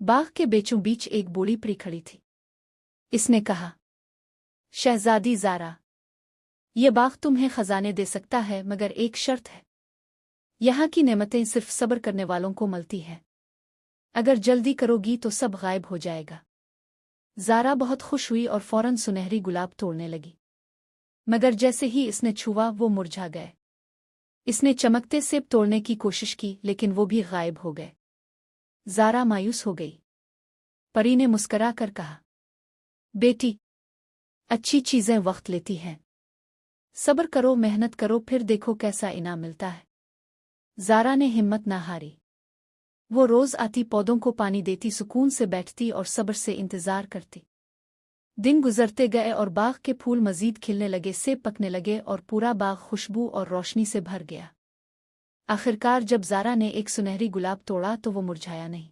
बाग के बीचों बीच एक बूढ़ी परी खड़ी थी। इसने कहा, शहजादी ज़ारा, ये बाग तुम्हें खजाने दे सकता है, मगर एक शर्त है। यहाँ की नेमतें सिर्फ सब्र करने वालों को मिलती हैं। अगर जल्दी करोगी तो सब गायब हो जाएगा। ज़ारा बहुत खुश हुई और फौरन सुनहरी गुलाब तोड़ने लगी, मगर जैसे ही इसने छुआ वो मुरझा गए। इसने चमकते सेब तोड़ने की कोशिश की, लेकिन वो भी गायब हो गए। ज़ारा मायूस हो गई। परी ने मुस्करा कर कहा, बेटी, अच्छी चीज़ें वक्त लेती हैं। सब्र करो, मेहनत करो, फिर देखो कैसा इनाम मिलता है। ज़ारा ने हिम्मत न हारी। वो रोज़ आती, पौधों को पानी देती, सुकून से बैठती और सब्र से इंतज़ार करती। दिन गुजरते गए और बाग के फूल मज़ीद खिलने लगे, सेब पकने लगे और पूरा बाग खुशबू और रोशनी से भर गया। आखिरकार जब ज़ारा ने एक सुनहरी गुलाब तोड़ा तो वो मुरझाया नहीं।